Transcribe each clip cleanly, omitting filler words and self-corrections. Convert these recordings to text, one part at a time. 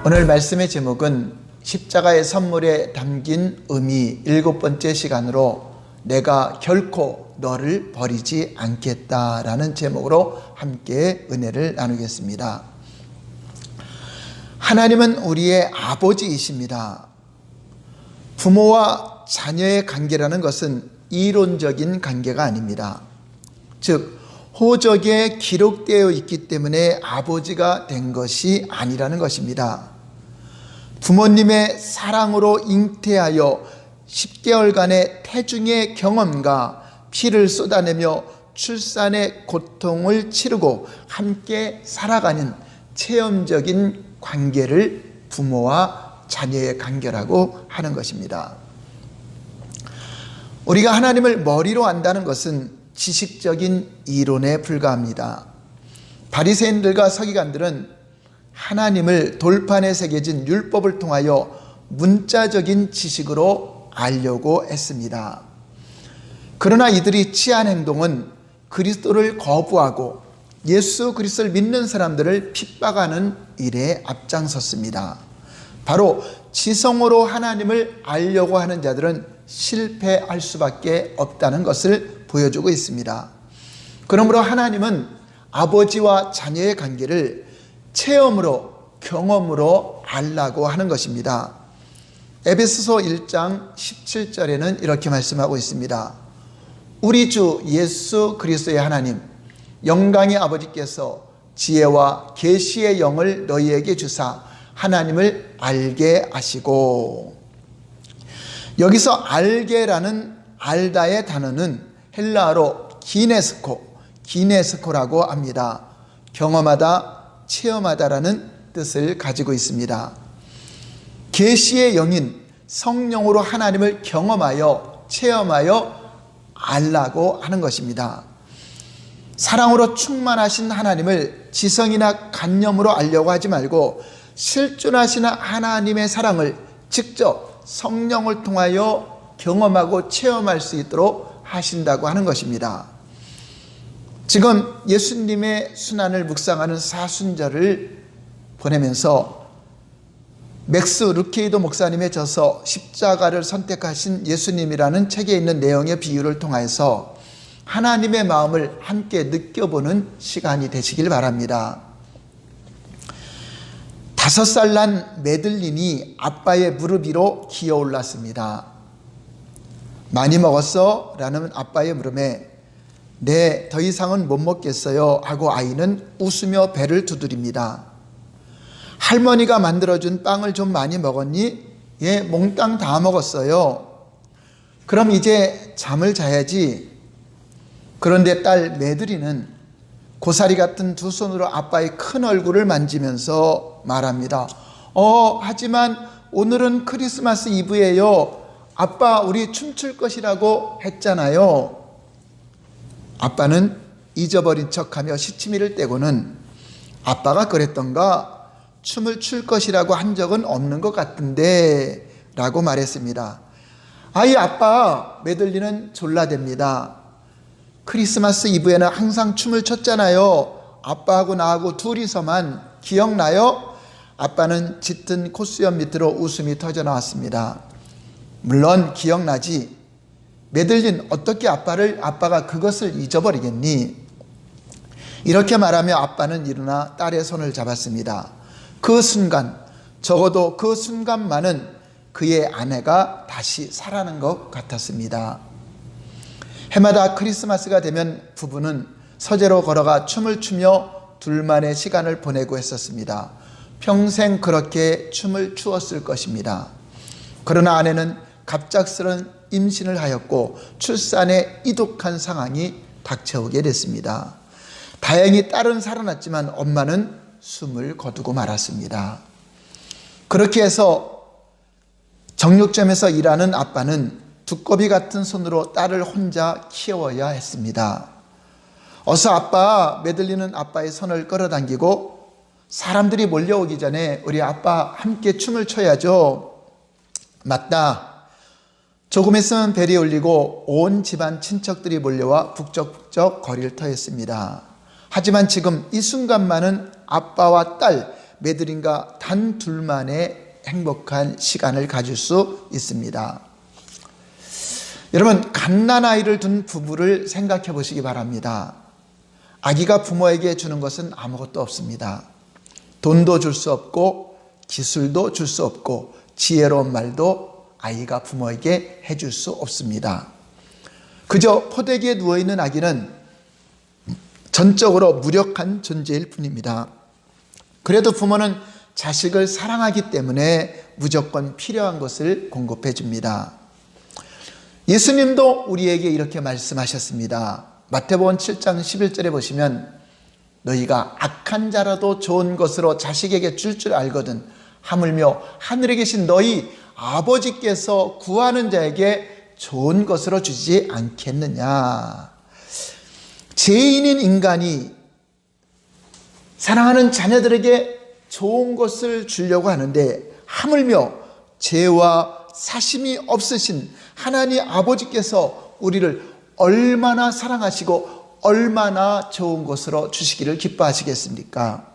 오늘 말씀의 제목은 십자가의 선물에 담긴 의미 7번째 시간으로 내가 결코 너를 버리지 않겠다라는 제목으로 함께 은혜를 나누겠습니다. 하나님은 우리의 아버지이십니다. 부모와 자녀의 관계라는 것은 이론적인 관계가 아닙니다. 즉 호적에 기록되어 있기 때문에 아버지가 된 것이 아니라는 것입니다. 부모님의 사랑으로 잉태하여 10개월간의 태중의 경험과 피를 쏟아내며 출산의 고통을 치르고 함께 살아가는 체험적인 관계를 부모와 자녀의 관계라고 하는 것입니다. 우리가 하나님을 머리로 안다는 것은 지식적인 이론에 불과합니다. 바리새인들과 서기관들은 하나님을 돌판에 새겨진 율법을 통하여 문자적인 지식으로 알려고 했습니다. 그러나 이들이 취한 행동은 그리스도를 거부하고 예수 그리스도를 믿는 사람들을 핍박하는 일에 앞장섰습니다. 바로 지성으로 하나님을 알려고 하는 자들은 실패할 수밖에 없다는 것을 보여주고 있습니다. 그러므로 하나님은 아버지와 자녀의 관계를 체험으로, 경험으로 알라고 하는 것입니다. 에베소서 1장 17절에는 이렇게 말씀하고 있습니다. 우리 주 예수 그리스도의 하나님, 영광의 아버지께서 지혜와 계시의 영을 너희에게 주사 하나님을 알게 하시고. 여기서 알게라는 알다의 단어는 헬라어로 기네스코라고 합니다. 경험하다, 체험하다라는 뜻을 가지고 있습니다. 계시의 영인 성령으로 하나님을 경험하여 체험하여 알라고 하는 것입니다. 사랑으로 충만하신 하나님을 지성이나 관념으로 알려고 하지 말고 실존하시는 하나님의 사랑을 직접 성령을 통하여 경험하고 체험할 수 있도록 하신다고 하는 것입니다. 지금 예수님의 순환을 묵상하는 사순절을 보내면서 맥스 루케이도 목사님의 저서 십자가를 선택하신 예수님이라는 책에 있는 내용의 비유를 통해서 하나님의 마음을 함께 느껴보는 시간이 되시길 바랍니다. 5살 난 메들린이 아빠의 무릎 위로 기어올랐습니다. 많이 먹었어? 라는 아빠의 물음에 네, 더 이상은 못 먹겠어요 하고 아이는 웃으며 배를 두드립니다. 할머니가 만들어준 빵을 좀 많이 먹었니? 예, 몽땅 다 먹었어요. 그럼 이제 잠을 자야지. 그런데 딸 메들리는 고사리 같은 두 손으로 아빠의 큰 얼굴을 만지면서 말합니다. 하지만 오늘은 크리스마스 이브예요. 아빠, 우리 춤출 것이라고 했잖아요. 아빠는 잊어버린 척하며 시치미를 떼고는 아빠가 그랬던가? 춤을 출 것이라고 한 적은 없는 것 같은데 라고 말했습니다. 아이 아빠, 메들리는 졸라댑니다. 크리스마스 이브에는 항상 춤을 췄잖아요. 아빠하고 나하고 둘이서만 기억나요? 아빠는 짙은 콧수염 밑으로 웃음이 터져나왔습니다. 물론 기억나지. 메들린, 어떻게 아빠가 그것을 잊어버리겠니? 이렇게 말하며 아빠는 일어나 딸의 손을 잡았습니다. 그 순간, 적어도 그 순간만은 그의 아내가 다시 살아난 것 같았습니다. 해마다 크리스마스가 되면 부부는 서재로 걸어가 춤을 추며 둘만의 시간을 보내고 했었습니다. 평생 그렇게 춤을 추었을 것입니다. 그러나 아내는 갑작스런 임신을 하였고 출산에 이독한 상황이 닥쳐오게 됐습니다. 다행히 딸은 살아났지만 엄마는 숨을 거두고 말았습니다. 그렇게 해서 정육점에서 일하는 아빠는 두꺼비 같은 손으로 딸을 혼자 키워야 했습니다. 어서 아빠, 메들리는 아빠의 손을 끌어당기고 사람들이 몰려오기 전에 우리 아빠 함께 춤을 춰야죠. 맞다. 조금 있으면 벨이 울리고 온 집안 친척들이 몰려와 북적북적 거리를 터였습니다. 하지만 지금 이 순간만은 아빠와 딸 메들린과 단 둘만의 행복한 시간을 가질 수 있습니다. 여러분, 갓난아이를 둔 부부를 생각해 보시기 바랍니다. 아기가 부모에게 주는 것은 아무것도 없습니다. 돈도 줄 수 없고 기술도 줄 수 없고 지혜로운 말도 아이가 부모에게 해줄 수 없습니다. 그저 포대기에 누워있는 아기는 전적으로 무력한 존재일 뿐입니다. 그래도 부모는 자식을 사랑하기 때문에 무조건 필요한 것을 공급해 줍니다. 예수님도 우리에게 이렇게 말씀하셨습니다. 마태복음 7장 11절에 보시면 너희가 악한 자라도 좋은 것으로 자식에게 줄 알거든 하물며 하늘에 계신 너희 아버지께서 구하는 자에게 좋은 것으로 주지 않겠느냐. 죄인인 인간이 사랑하는 자녀들에게 좋은 것을 주려고 하는데 하물며 죄와 사심이 없으신 하나님 아버지께서 우리를 얼마나 사랑하시고 얼마나 좋은 것으로 주시기를 기뻐하시겠습니까?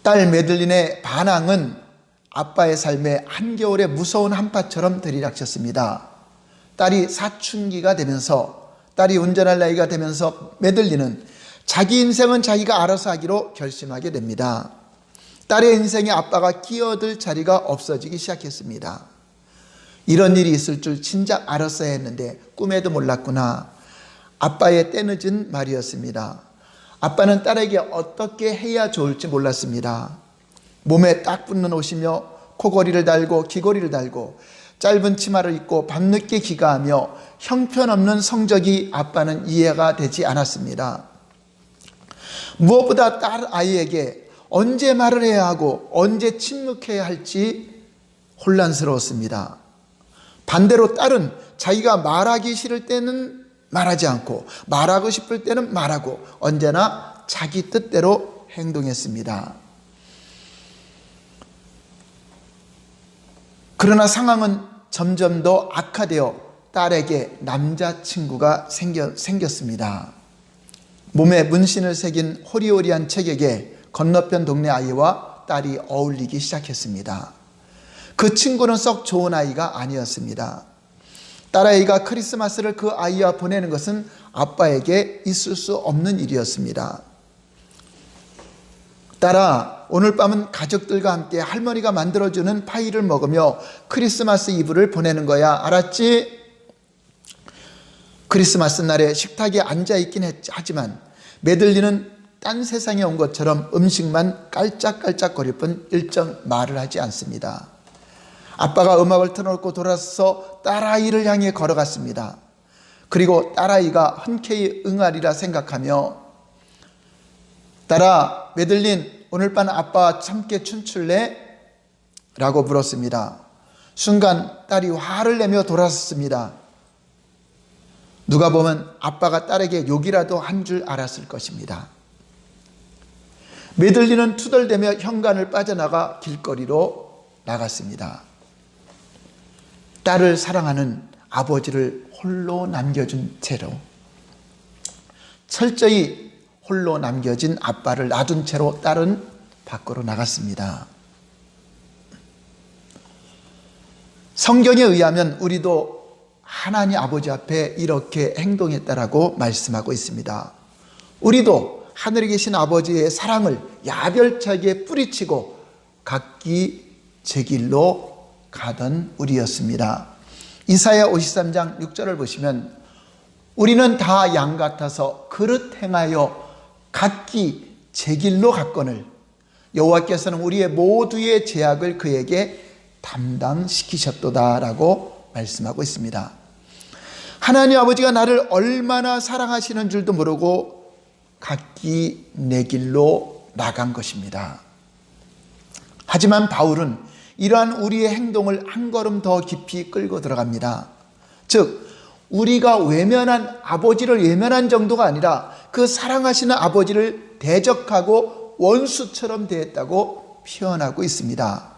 딸 메들린의 반항은 아빠의 삶에 한겨울의 무서운 한파처럼 들이닥쳤습니다. 딸이 사춘기가 되면서, 딸이 운전할 나이가 되면서 메들린은 자기 인생은 자기가 알아서 하기로 결심하게 됩니다. 딸의 인생에 아빠가 끼어들 자리가 없어지기 시작했습니다. 이런 일이 있을 줄 진작 알았어야 했는데 꿈에도 몰랐구나. 아빠의 때늦은 말이었습니다. 아빠는 딸에게 어떻게 해야 좋을지 몰랐습니다. 몸에 딱 붙는 옷이며 코걸이를 달고 귀걸이를 달고 짧은 치마를 입고 밤늦게 귀가하며 형편없는 성적이 아빠는 이해가 되지 않았습니다. 무엇보다 딸 아이에게 언제 말을 해야 하고 언제 침묵해야 할지 혼란스러웠습니다. 반대로 딸은 자기가 말하기 싫을 때는 말하지 않고 말하고 싶을 때는 말하고 언제나 자기 뜻대로 행동했습니다. 그러나 상황은 점점 더 악화되어 딸에게 남자친구가 생겼습니다. 몸에 문신을 새긴 호리호리한 체격에 건너편 동네 아이와 딸이 어울리기 시작했습니다. 그 친구는 썩 좋은 아이가 아니었습니다. 딸아이가 크리스마스를 그 아이와 보내는 것은 아빠에게 있을 수 없는 일이었습니다. 딸아, 오늘 밤은 가족들과 함께 할머니가 만들어주는 파이를 먹으며 크리스마스 이브를 보내는 거야. 알았지? 크리스마스 날에 식탁에 앉아있긴 하지만 메들린은 딴 세상에 온 것처럼 음식만 깔짝깔짝거릴 뿐 일정 말을 하지 않습니다. 아빠가 음악을 틀어놓고 돌아서 딸아이를 향해 걸어갔습니다. 그리고 딸아이가 흔쾌히 응하리라 생각하며 딸아, 메들린, 오늘 밤 아빠와 함께 춤출래? 라고 물었습니다. 순간 딸이 화를 내며 돌아섰습니다. 누가 보면 아빠가 딸에게 욕이라도 한 줄 알았을 것입니다. 메들린은 투덜대며 현관을 빠져나가 길거리로 나갔습니다. 딸을 사랑하는 아버지를 홀로 남겨준 채로, 철저히 홀로 남겨진 아빠를 놔둔 채로 딸은 밖으로 나갔습니다. 성경에 의하면 우리도 하나님 아버지 앞에 이렇게 행동했다라고 말씀하고 있습니다. 우리도 하늘에 계신 아버지의 사랑을 야별차게 뿌리치고 각기 제 길로 가던 우리였습니다. 이사야 53장 6절을 보시면 우리는 다 양 같아서 그릇 행하여 각기 제 길로 갔거늘 여호와께서는 우리의 모두의 죄악을 그에게 담당시키셨도다라고 말씀하고 있습니다. 하나님 아버지가 나를 얼마나 사랑하시는 줄도 모르고 각기 내 길로 나간 것입니다. 하지만 바울은 이러한 우리의 행동을 한 걸음 더 깊이 끌고 들어갑니다. 즉 우리가 외면한 아버지를 외면한 정도가 아니라 그 사랑하시는 아버지를 대적하고 원수처럼 대했다고 표현하고 있습니다.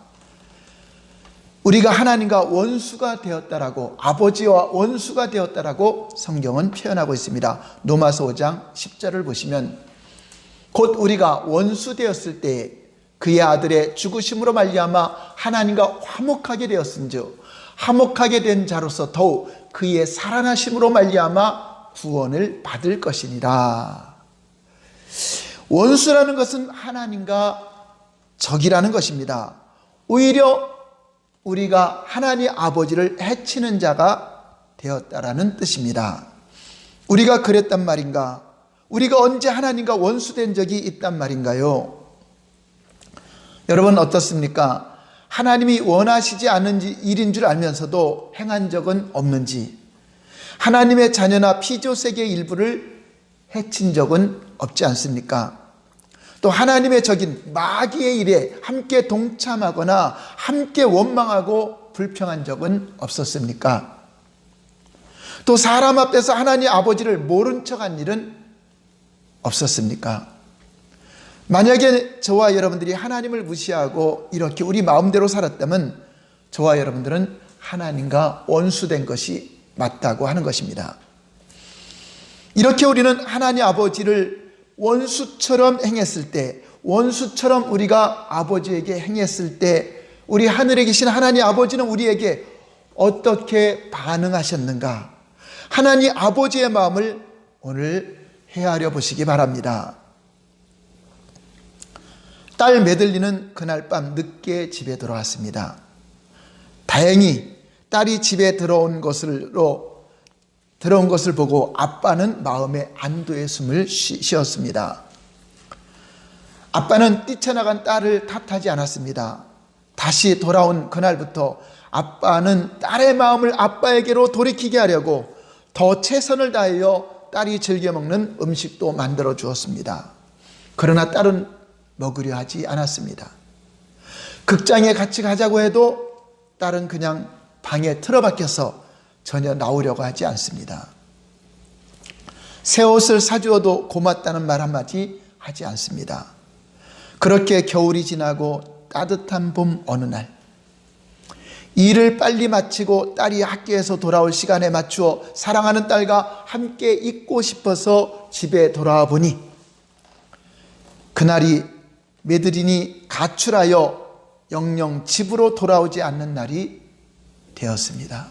우리가 하나님과 원수가 되었다라고, 아버지와 원수가 되었다라고 성경은 표현하고 있습니다. 로마서 5장 10절을 보시면 곧 우리가 원수 되었을 때 그의 아들의 죽으심으로 말미암아 하나님과 화목하게 되었은즉 화목하게 된 자로서 더욱 그의 살아나심으로 말미암아 구원을 받을 것이니라. 원수라는 것은 하나님과 적이라는 것입니다. 오히려 우리가 하나님 아버지를 해치는 자가 되었다라는 뜻입니다. 우리가 그랬단 말인가? 우리가 언제 하나님과 원수된 적이 있단 말인가요? 여러분 어떻습니까? 하나님이 원하시지 않은 일인 줄 알면서도 행한 적은 없는지, 하나님의 자녀나 피조세계의 일부를 해친 적은 없지 않습니까? 또 하나님의 적인 마귀의 일에 함께 동참하거나 함께 원망하고 불평한 적은 없었습니까? 또 사람 앞에서 하나님 아버지를 모른 척한 일은 없었습니까? 만약에 저와 여러분들이 하나님을 무시하고 이렇게 우리 마음대로 살았다면 저와 여러분들은 하나님과 원수된 것이 맞다고 하는 것입니다. 이렇게 우리는 하나님 아버지를 원수처럼 행했을 때, 원수처럼 우리가 아버지에게 행했을 때 우리 하늘에 계신 하나님 아버지는 우리에게 어떻게 반응하셨는가? 하나님 아버지의 마음을 오늘 헤아려 보시기 바랍니다. 딸 메들리는 그날 밤 늦게 집에 돌아왔습니다. 다행히 딸이 집에 들어온 것을 보고 아빠는 마음의 안도의 숨을 쉬었습니다. 아빠는 뛰쳐나간 딸을 탓하지 않았습니다. 다시 돌아온 그날부터 아빠는 딸의 마음을 아빠에게로 돌이키게 하려고 더 최선을 다하여 딸이 즐겨 먹는 음식도 만들어 주었습니다. 그러나 딸은 먹으려 하지 않았습니다. 극장에 같이 가자고 해도 딸은 그냥 방에 틀어박혀서 전혀 나오려고 하지 않습니다. 새 옷을 사주어도 고맙다는 말 한마디 하지 않습니다. 그렇게 겨울이 지나고 따뜻한 봄 어느 날, 일을 빨리 마치고 딸이 학교에서 돌아올 시간에 맞추어 사랑하는 딸과 함께 있고 싶어서 집에 돌아와 보니 그날이 메드린이 가출하여 영영 집으로 돌아오지 않는 날이 되었습니다.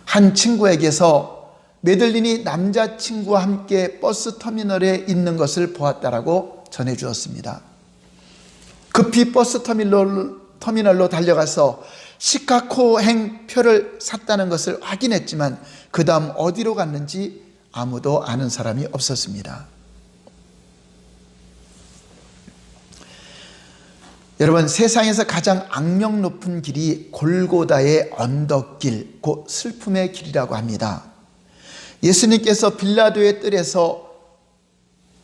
한 친구에게서 메들린이 남자친구와 함께 버스 터미널에 있는 것을 보았다라고 전해주었습니다. 급히 버스 터미널로 달려가서 시카고행 표를 샀다는 것을 확인했지만 그 다음 어디로 갔는지 아무도 아는 사람이 없었습니다. 여러분, 세상에서 가장 악명 높은 길이 골고다의 언덕길, 곧 슬픔의 길이라고 합니다. 예수님께서 빌라도의 뜰에서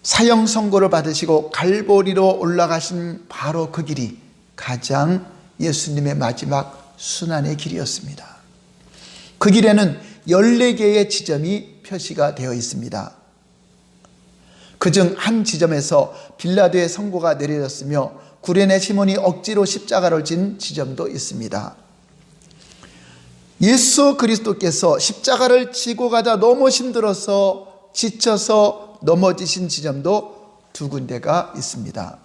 사형 선고를 받으시고 갈보리로 올라가신 바로 그 길이 가장 예수님의 마지막 순환의 길이었습니다. 그 길에는 14개의 지점이 표시가 되어 있습니다. 그중 한 지점에서 빌라도의 선고가 내려졌으며 구레네 시몬이 억지로 십자가를 진 지점도 있습니다. 예수 그리스도께서 십자가를 지고 가다 너무 힘들어서 지쳐서 넘어지신 지점도 2군데가 있습니다.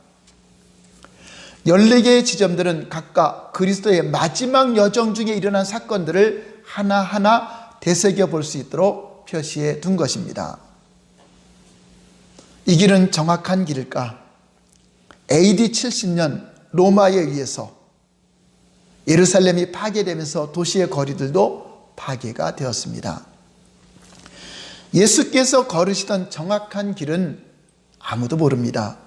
14개의 지점들은 각각 그리스도의 마지막 여정 중에 일어난 사건들을 하나하나 되새겨 볼 수 있도록 표시해 둔 것입니다. 이 길은 정확한 길일까? AD 70년 로마에 의해서 예루살렘이 파괴되면서 도시의 거리들도 파괴가 되었습니다. 예수께서 걸으시던 정확한 길은 아무도 모릅니다.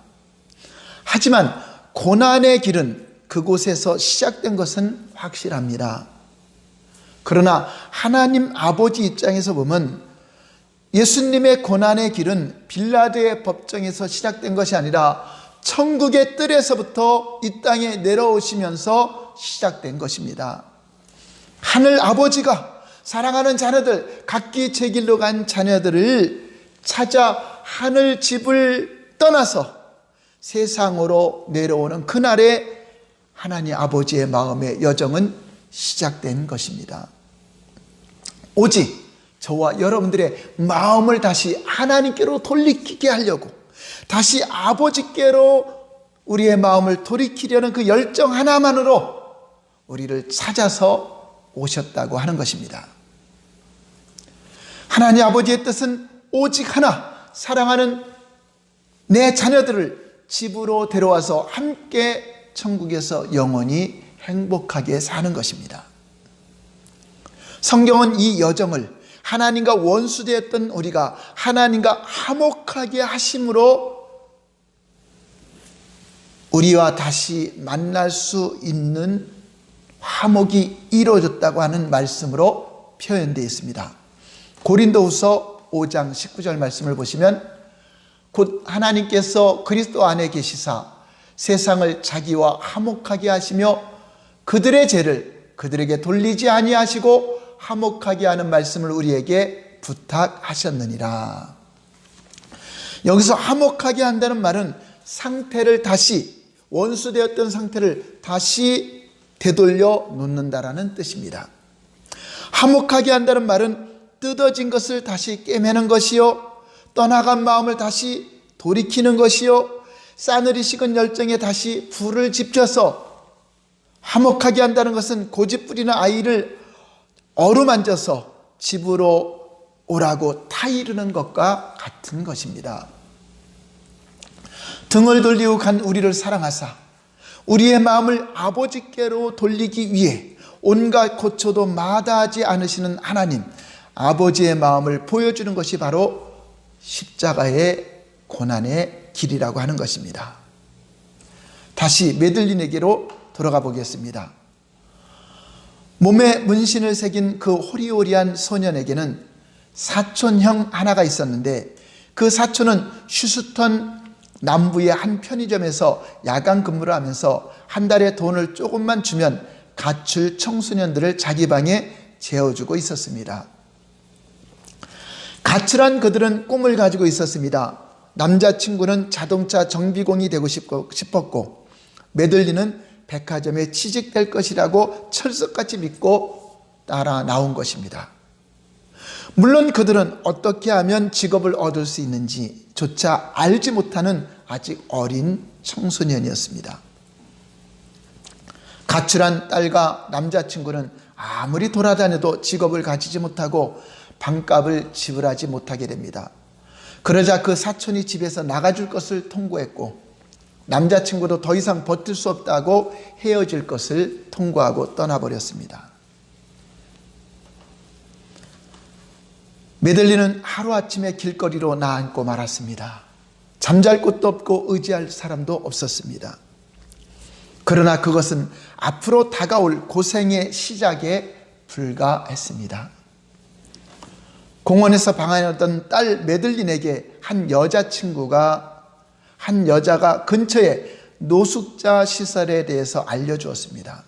하지만 고난의 길은 그곳에서 시작된 것은 확실합니다. 그러나 하나님 아버지 입장에서 보면 예수님의 고난의 길은 빌라도의 법정에서 시작된 것이 아니라 천국의 뜰에서부터 이 땅에 내려오시면서 시작된 것입니다. 하늘 아버지가 사랑하는 자녀들, 각기 제 길로 간 자녀들을 찾아 하늘 집을 떠나서 세상으로 내려오는 그날에 하나님 아버지의 마음의 여정은 시작된 것입니다. 오직 저와 여러분들의 마음을 다시 하나님께로 돌리키게 하려고, 다시 아버지께로 우리의 마음을 돌이키려는 그 열정 하나만으로 우리를 찾아서 오셨다고 하는 것입니다. 하나님 아버지의 뜻은 오직 하나, 사랑하는 내 자녀들을 집으로 데려와서 함께 천국에서 영원히 행복하게 사는 것입니다. 성경은 이 여정을 하나님과 원수되었던 우리가 하나님과 화목하게 하심으로 우리와 다시 만날 수 있는 화목이 이루어졌다고 하는 말씀으로 표현되어 있습니다. 고린도후서 5장 19절 말씀을 보시면 곧 하나님께서 그리스도 안에 계시사 세상을 자기와 화목하게 하시며 그들의 죄를 그들에게 돌리지 아니하시고 화목하게 하는 말씀을 우리에게 부탁하셨느니라. 여기서 화목하게 한다는 말은 상태를 다시, 원수되었던 상태를 다시 되돌려 놓는다라는 뜻입니다. 화목하게 한다는 말은 뜯어진 것을 다시 꿰매는 것이요, 떠나간 마음을 다시 돌이키는 것이요, 싸늘히 식은 열정에 다시 불을 지펴서, 화목하게 한다는 것은 고집부리는 아이를 어루만져서 집으로 오라고 타이르는 것과 같은 것입니다. 등을 돌리고 간 우리를 사랑하사 우리의 마음을 아버지께로 돌리기 위해 온갖 고초도 마다하지 않으시는 하나님 아버지의 마음을 보여주는 것이 바로 십자가의 고난의 길이라고 하는 것입니다. 다시 메들린에게로 돌아가 보겠습니다. 몸에 문신을 새긴 그 호리호리한 소년에게는 사촌형 하나가 있었는데 그 사촌은 휴스턴 남부의 한 편의점에서 야간 근무를 하면서 한 달에 돈을 조금만 주면 가출 청소년들을 자기 방에 재워주고 있었습니다. 가출한 그들은 꿈을 가지고 있었습니다. 남자친구는 자동차 정비공이 되고 싶었고 메들린은 백화점에 취직될 것이라고 철석같이 믿고 따라 나온 것입니다. 물론 그들은 어떻게 하면 직업을 얻을 수 있는지 조차 알지 못하는 아직 어린 청소년이었습니다. 가출한 딸과 남자친구는 아무리 돌아다녀도 직업을 가지지 못하고 방값을 지불하지 못하게 됩니다. 그러자 그 사촌이 집에서 나가줄 것을 통보했고 남자친구도 더 이상 버틸 수 없다고 헤어질 것을 통보하고 떠나버렸습니다. 메들린은 하루아침에 길거리로 나앉고 말았습니다. 잠잘 곳도 없고 의지할 사람도 없었습니다. 그러나 그것은 앞으로 다가올 고생의 시작에 불과했습니다. 공원에서 방황하던 딸 메들린에게 한 여자가 근처에 노숙자 시설에 대해서 알려주었습니다.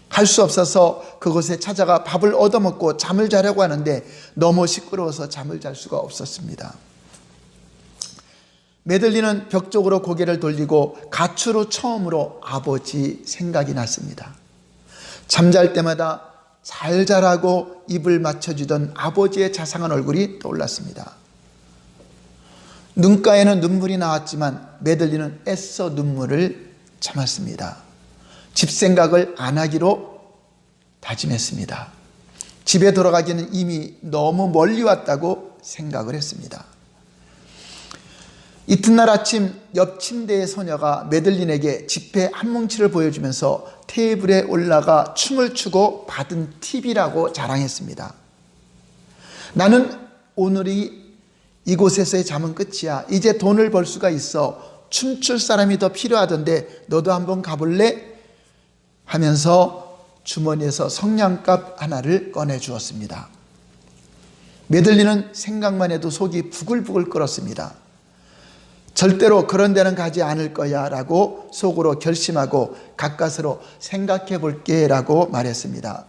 할 수 없어서 그곳에 찾아가 밥을 얻어먹고 잠을 자려고 하는데 너무 시끄러워서 잠을 잘 수가 없었습니다. 메들린은 벽 쪽으로 고개를 돌리고 가출 후 처음으로 아버지 생각이 났습니다. 잠잘 때마다 잘 자라고 입을 맞춰주던 아버지의 자상한 얼굴이 떠올랐습니다. 눈가에는 눈물이 나왔지만 메들린은 애써 눈물을 참았습니다. 집 생각을 안 하기로 다짐했습니다. 집에 돌아가기는 이미 너무 멀리 왔다고 생각을 했습니다. 이튿날 아침 옆 침대의 소녀가 메들린에게 지폐 한 뭉치를 보여주면서 테이블에 올라가 춤을 추고 받은 팁이라고 자랑했습니다. 나는 오늘이 이곳에서의 잠은 끝이야. 이제 돈을 벌 수가 있어. 춤출 사람이 더 필요하던데 너도 한번 가볼래? 하면서 주머니에서 성냥갑 하나를 꺼내 주었습니다. 메들린은 생각만 해도 속이 부글부글 끓었습니다. 절대로 그런 데는 가지 않을 거야 라고 속으로 결심하고 가까스로 생각해 볼게 라고 말했습니다.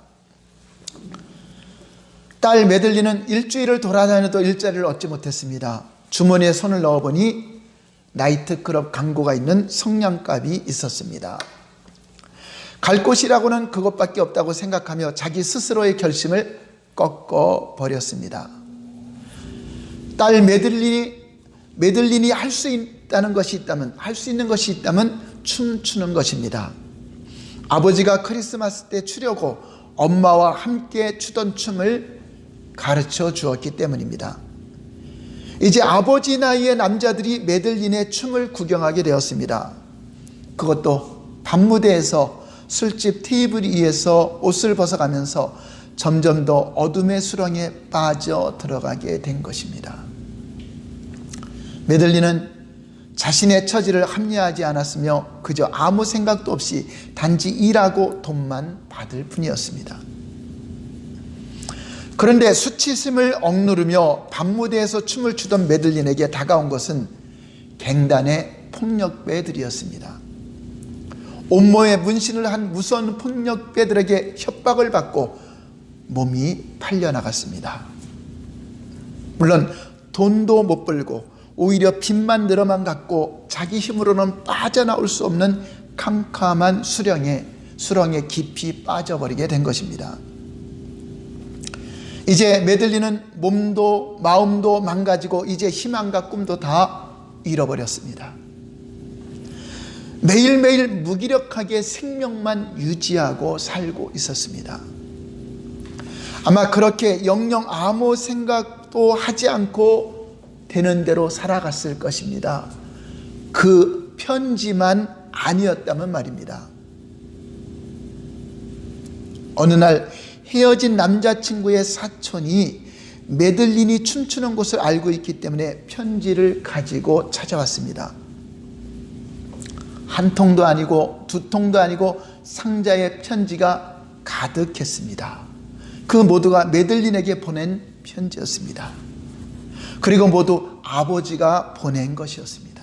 딸 메들린은 일주일을 돌아다녀도 일자리를 얻지 못했습니다. 주머니에 손을 넣어보니 나이트클럽 광고가 있는 성냥갑이 있었습니다. 갈 곳이라고는 그것밖에 없다고 생각하며 자기 스스로의 결심을 꺾어버렸습니다. 딸 메들린이 메들린이 할 수 있다는 것이 있다면, 할 수 있는 것이 있다면 춤추는 것입니다. 아버지가 크리스마스 때 추려고 엄마와 함께 추던 춤을 가르쳐 주었기 때문입니다. 이제 아버지 나이의 남자들이 메들린의 춤을 구경하게 되었습니다. 그것도 밤무대에서 술집 테이블 위에서 옷을 벗어가면서 점점 더 어둠의 수렁에 빠져 들어가게 된 것입니다. 메들린은 자신의 처지를 합리화하지 않았으며 그저 아무 생각도 없이 단지 일하고 돈만 받을 뿐이었습니다. 그런데 수치심을 억누르며 밤무대에서 춤을 추던 메들린에게 다가온 것은 갱단의 폭력배들이었습니다. 온몸에 문신을 한 무서운 폭력배들에게 협박을 받고 몸이 팔려나갔습니다. 물론 돈도 못 벌고 오히려 빚만 늘어만 갖고 자기 힘으로는 빠져나올 수 없는 캄캄한 수렁에 깊이 빠져버리게 된 것입니다. 이제 메들린은 몸도 마음도 망가지고 이제 희망과 꿈도 다 잃어버렸습니다. 매일매일 무기력하게 생명만 유지하고 살고 있었습니다. 아마 그렇게 영영 아무 생각도 하지 않고 되는 대로 살아갔을 것입니다. 그 편지만 아니었다면 말입니다. 어느 날 헤어진 남자친구의 사촌이 메들린이 춤추는 곳을 알고 있기 때문에 편지를 가지고 찾아왔습니다. 한 통도 아니고 두 통도 아니고 상자에 편지가 가득했습니다. 그 모두가 메들린에게 보낸 편지였습니다. 그리고 모두 아버지가 보낸 것이었습니다.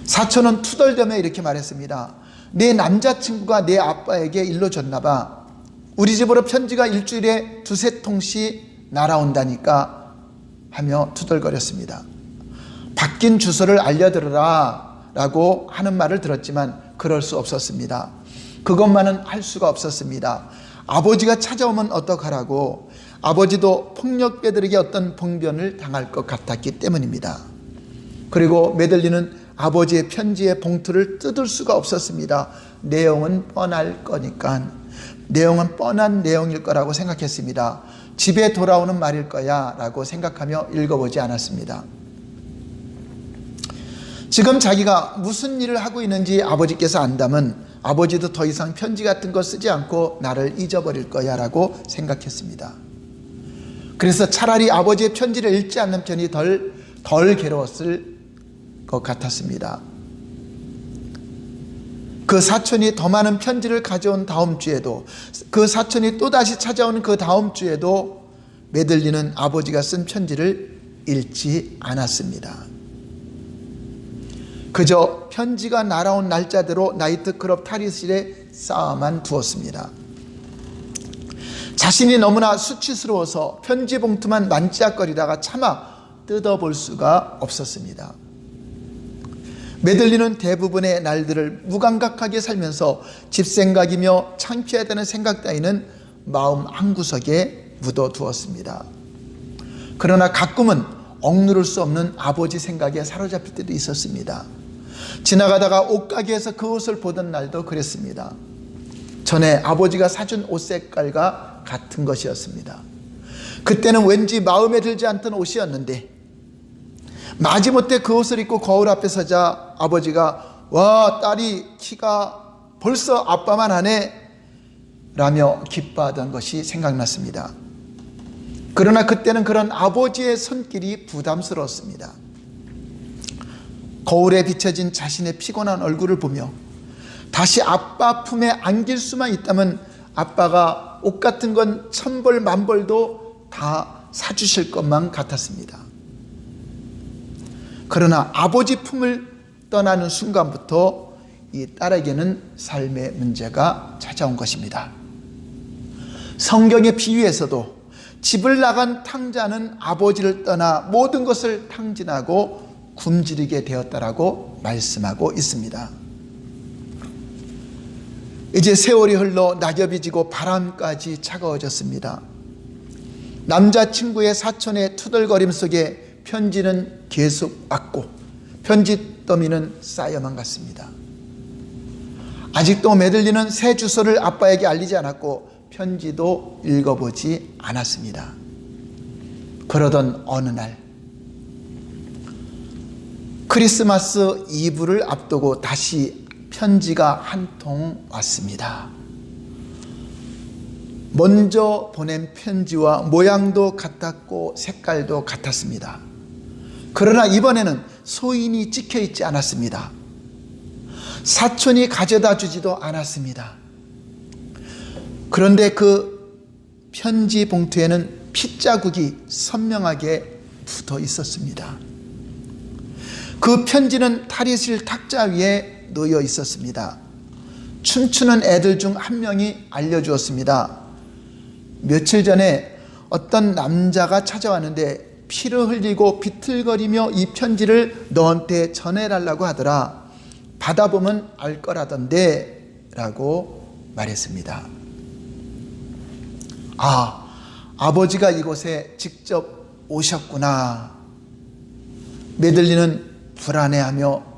사촌은 투덜대며 이렇게 말했습니다. 내 남자친구가 내 아빠에게 일러줬나 봐. 우리 집으로 편지가 일주일에 두세 통씩 날아온다니까 하며 투덜거렸습니다. 바뀐 주소를 알려들어라 라고 하는 말을 들었지만 그럴 수 없었습니다. 그것만은 할 수가 없었습니다. 아버지가 찾아오면 어떡하라고. 아버지도 폭력배들에게 어떤 봉변을 당할 것 같았기 때문입니다. 그리고 메들린은 아버지의 편지의 봉투를 뜯을 수가 없었습니다. 내용은 뻔할 거니까, 내용은 뻔한 내용일 거라고 생각했습니다. 집에 돌아오는 말일 거야 라고 생각하며 읽어보지 않았습니다. 지금 자기가 무슨 일을 하고 있는지 아버지께서 안다면 아버지도 더 이상 편지 같은 거 쓰지 않고 나를 잊어버릴 거야 라고 생각했습니다. 그래서 차라리 아버지의 편지를 읽지 않는 편이 덜 괴로웠을 것 같았습니다. 그 사촌이 더 많은 편지를 가져온 다음 주에도, 그 사촌이 또다시 찾아오는 그 다음 주에도 메들린은 아버지가 쓴 편지를 읽지 않았습니다. 그저 편지가 날아온 날짜대로 나이트클럽 탈의실에 쌓아만 두었습니다. 자신이 너무나 수치스러워서 편지 봉투만 만지작거리다가 차마 뜯어볼 수가 없었습니다. 메들린은 대부분의 날들을 무감각하게 살면서 집생각이며 창피하다는 생각 따위는 마음 한구석에 묻어두었습니다. 그러나 가끔은 억누를 수 없는 아버지 생각에 사로잡힐 때도 있었습니다. 지나가다가 옷가게에서 그 옷을 보던 날도 그랬습니다. 전에 아버지가 사준 옷 색깔과 같은 것이었습니다. 그때는 왠지 마음에 들지 않던 옷이었는데 마지못해 그 옷을 입고 거울 앞에 서자 아버지가 와, 딸이 키가 벌써 아빠만 하네 라며 기뻐하던 것이 생각났습니다. 그러나 그때는 그런 아버지의 손길이 부담스러웠습니다. 거울에 비춰진 자신의 피곤한 얼굴을 보며 다시 아빠 품에 안길 수만 있다면 아빠가 옷 같은 건 천벌 만벌도 다 사주실 것만 같았습니다. 그러나 아버지 품을 떠나는 순간부터 이 딸에게는 삶의 문제가 찾아온 것입니다. 성경의 비유에서도 집을 나간 탕자는 아버지를 떠나 모든 것을 탕진하고 굶주리게 되었다라고 말씀하고 있습니다. 이제 세월이 흘러 낙엽이 지고 바람까지 차가워졌습니다. 남자친구의 사촌의 투덜거림 속에 편지는 계속 왔고 편지 더미는 쌓여만 갔습니다. 아직도 메들린은 새 주소를 아빠에게 알리지 않았고 편지도 읽어보지 않았습니다. 그러던 어느 날 크리스마스 이브를 앞두고 다시 편지가 한 통 왔습니다. 먼저 보낸 편지와 모양도 같았고 색깔도 같았습니다. 그러나 이번에는 소인이 찍혀 있지 않았습니다. 사촌이 가져다 주지도 않았습니다. 그런데 그 편지 봉투에는 핏자국이 선명하게 붙어 있었습니다. 그 편지는 탈의실 탁자 위에 놓여 있었습니다. 춤추는 애들 중 한 명이 알려주었습니다. 며칠 전에 어떤 남자가 찾아왔는데 피를 흘리고 비틀거리며 이 편지를 너한테 전해달라고 하더라. 받아보면 알 거라던데 라고 말했습니다. 아버지가 이곳에 직접 오셨구나. 메들린은 불안해하며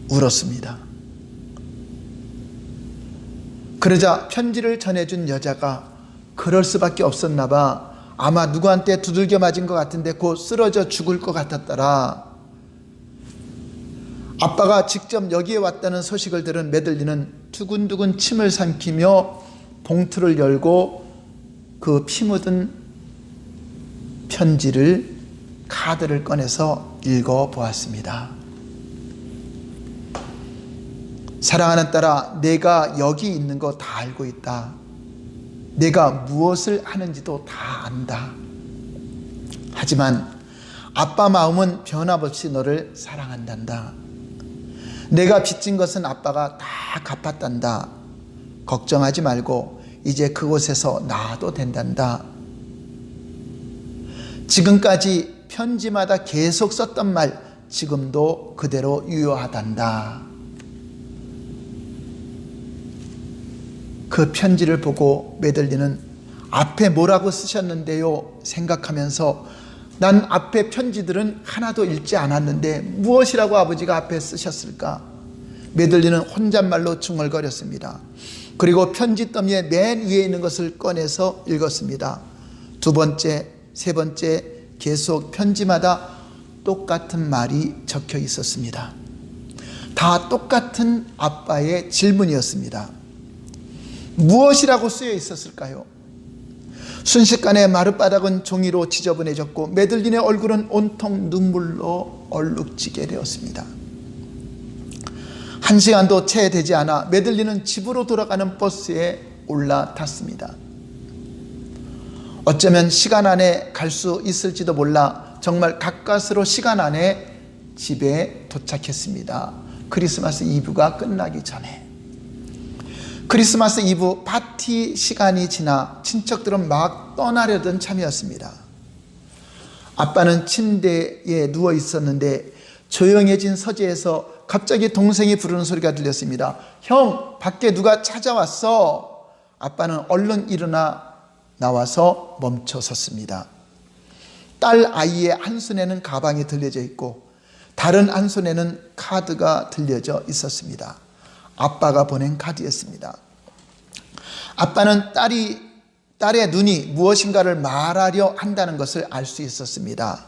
울었습니다. 그러자 편지를 전해준 여자가 그럴 수밖에 없었나 봐. 아마 누구한테 두들겨 맞은 것 같은데 곧 쓰러져 죽을 것 같았더라. 아빠가 직접 여기에 왔다는 소식을 들은 메들린은 두근두근 침을 삼키며 봉투를 열고 그 피 묻은 편지를 카드를 꺼내서 읽어보았습니다. 사랑하는 딸아, 내가 여기 있는 거 다 알고 있다. 내가 무엇을 하는지도 다 안다. 하지만 아빠 마음은 변함없이 너를 사랑한단다. 내가 빚진 것은 아빠가 다 갚았단다. 걱정하지 말고 이제 그곳에서 나아도 된단다. 지금까지 편지마다 계속 썼던 말 지금도 그대로 유효하단다. 그 편지를 보고 메들린은 앞에 뭐라고 쓰셨는데요 생각하면서 난 앞에 편지들은 하나도 읽지 않았는데 무엇이라고 아버지가 앞에 쓰셨을까? 메들린은 혼잣말로 중얼거렸습니다. 그리고 편지 더미의 맨 위에 있는 것을 꺼내서 읽었습니다. 두 번째, 세 번째 계속 편지마다 똑같은 말이 적혀 있었습니다. 다 똑같은 아빠의 질문이었습니다. 무엇이라고 쓰여 있었을까요? 순식간에 마룻바닥은 종이로 지저분해졌고 메들린의 얼굴은 온통 눈물로 얼룩지게 되었습니다. 1시간도 채 되지 않아 메들린은 집으로 돌아가는 버스에 올라탔습니다. 어쩌면 시간 안에 갈 수 있을지도 몰라 정말 가까스로 시간 안에 집에 도착했습니다. 크리스마스 이브가 끝나기 전에. 크리스마스 이브 파티 시간이 지나 친척들은 막 떠나려던 참이었습니다. 아빠는 침대에 누워 있었는데 조용해진 서재에서 갑자기 동생이 부르는 소리가 들렸습니다. 형, 밖에 누가 찾아왔어. 아빠는 얼른 일어나 나와서 멈춰 섰습니다. 딸 아이의 한 손에는 가방이 들려져 있고 다른 한 손에는 카드가 들려져 있었습니다. 아빠가 보낸 카드였습니다. 아빠는 딸의 눈이 무엇인가를 말하려 한다는 것을 알 수 있었습니다.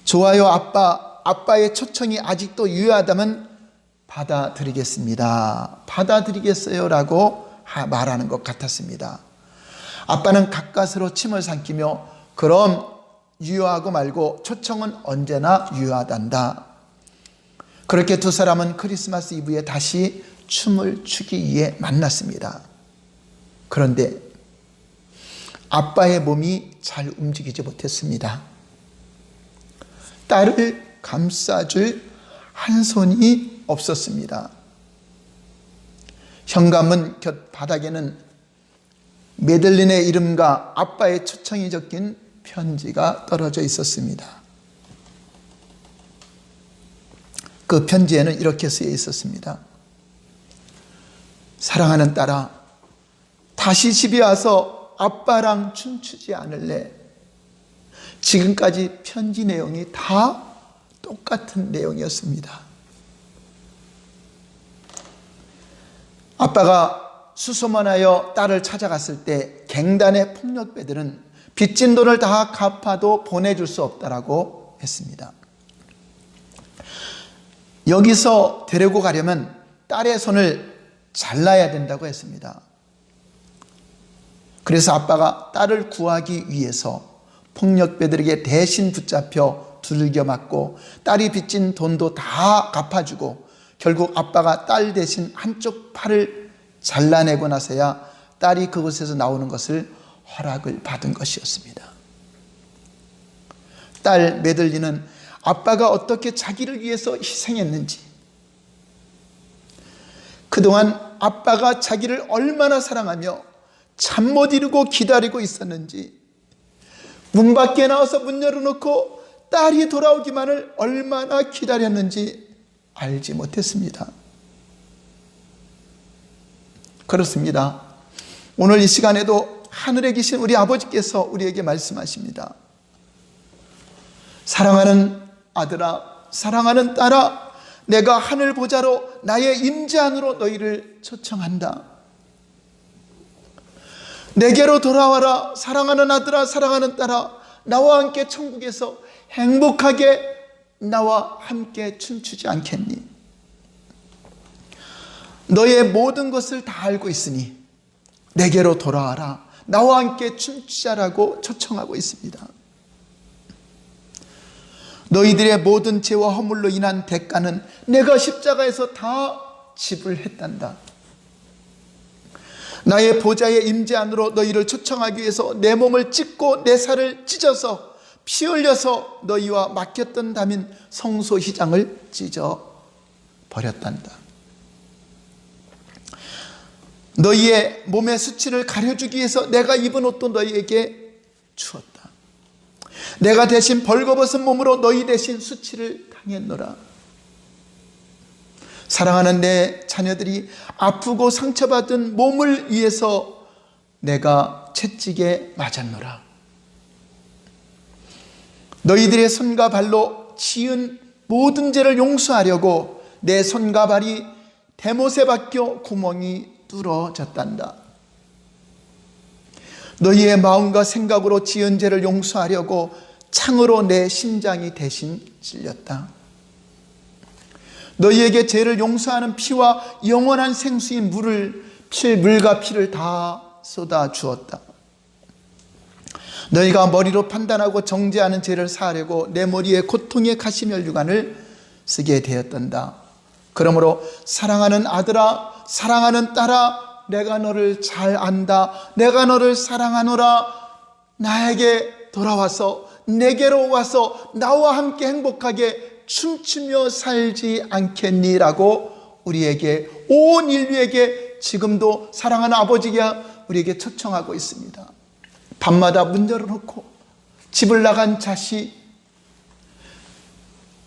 좋아요 아빠, 아빠의 초청이 아직도 유효하다면 받아들이겠습니다. 받아들이겠어요 라고 말하는 것 같았습니다. 아빠는 가까스로 침을 삼키며 그럼 유효하고 말고 초청은 언제나 유효하단다. 그렇게 두 사람은 크리스마스 이브에 다시 춤을 추기 위해 만났습니다. 그런데 아빠의 몸이 잘 움직이지 못했습니다. 딸을 감싸줄 한 손이 없었습니다. 현관문 곁 바닥에는 메들린의 이름과 아빠의 초청이 적힌 편지가 떨어져 있었습니다. 그 편지에는 이렇게 쓰여 있었습니다. 사랑하는 딸아, 다시 집에 와서 아빠랑 춤추지 않을래? 지금까지 편지 내용이 다 똑같은 내용이었습니다. 아빠가 수소문하여 딸을 찾아갔을 때 갱단의 폭력배들은 빚진 돈을 다 갚아도 보내줄 수 없다라고 했습니다. 여기서 데리고 가려면 딸의 손을 잘라야 된다고 했습니다. 그래서 아빠가 딸을 구하기 위해서 폭력배들에게 대신 붙잡혀 두들겨 맞고 딸이 빚진 돈도 다 갚아주고 결국 아빠가 딸 대신 한쪽 팔을 잘라내고 나서야 딸이 그곳에서 나오는 것을 허락을 받은 것이었습니다. 딸 메들린은 아빠가 어떻게 자기를 위해서 희생했는지, 그동안 아빠가 자기를 얼마나 사랑하며 잠 못 이루고 기다리고 있었는지, 문 밖에 나와서 문 열어놓고 딸이 돌아오기만을 얼마나 기다렸는지 알지 못했습니다. 그렇습니다. 오늘 이 시간에도 하늘에 계신 우리 아버지께서 우리에게 말씀하십니다. 사랑하는 아들아, 사랑하는 딸아, 내가 하늘 보좌로 나의 임재 안으로 너희를 초청한다. 내게로 돌아와라. 사랑하는 아들아, 사랑하는 딸아, 나와 함께 천국에서 행복하게 나와 함께 춤추지 않겠니? 너의 모든 것을 다 알고 있으니 내게로 돌아와라. 나와 함께 춤추자라고 초청하고 있습니다. 너희들의 모든 죄와 허물로 인한 대가는 내가 십자가에서 다 지불했단다. 나의 보좌의 임재 안으로 너희를 초청하기 위해서 내 몸을 찢고 내 살을 찢어서 피 흘려서 너희와 맡겼던 담인 성소휘장을 찢어 버렸단다. 너희의 몸의 수치를 가려주기 위해서 내가 입은 옷도 너희에게 주었다. 내가 대신 벌거벗은 몸으로 너희 대신 수치를 당했노라. 사랑하는 내 자녀들이 아프고 상처받은 몸을 위해서 내가 채찍에 맞았노라. 너희들의 손과 발로 지은 모든 죄를 용서하려고 내 손과 발이 대못에 박혀 구멍이 뚫어졌단다. 너희의 마음과 생각으로 지은 죄를 용서하려고 창으로 내 심장이 대신 찔렸다. 너희에게 죄를 용서하는 피와 영원한 생수인 물과 피를 다 쏟아 주었다. 너희가 머리로 판단하고 정죄하는 죄를 사하려고 내 머리에 고통의 가시면류관을 쓰게 되었단다. 그러므로 사랑하는 아들아, 사랑하는 딸아, 내가 너를 잘 안다. 내가 너를 사랑하노라. 나에게 돌아와서 내게로 와서 나와 함께 행복하게 춤추며 살지 않겠니? 라고 우리에게, 온 인류에게 지금도 사랑하는 아버지가 우리에게 초청하고 있습니다. 밤마다 문 열어놓고 집을 나간 자식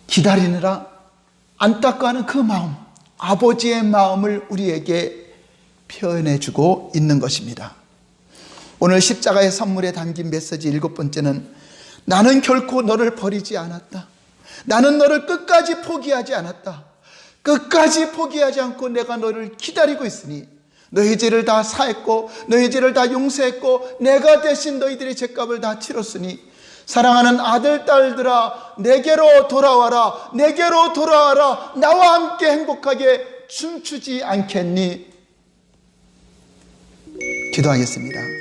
기다리느라 안타까워하는 그 마음, 아버지의 마음을 우리에게 표현해주고 있는 것입니다. 오늘 십자가의 선물에 담긴 메시지 7번째는 나는 결코 너를 버리지 않았다. 나는 너를 끝까지 포기하지 않았다. 끝까지 포기하지 않고 내가 너를 기다리고 있으니 너희 죄를 다 사했고 너희 죄를 다 용서했고 내가 대신 너희들의 죄값을 다 치렀으니 사랑하는 아들 딸들아, 내게로 돌아와라. 내게로 돌아와라. 나와 함께 행복하게 춤추지 않겠니? 기도하겠습니다.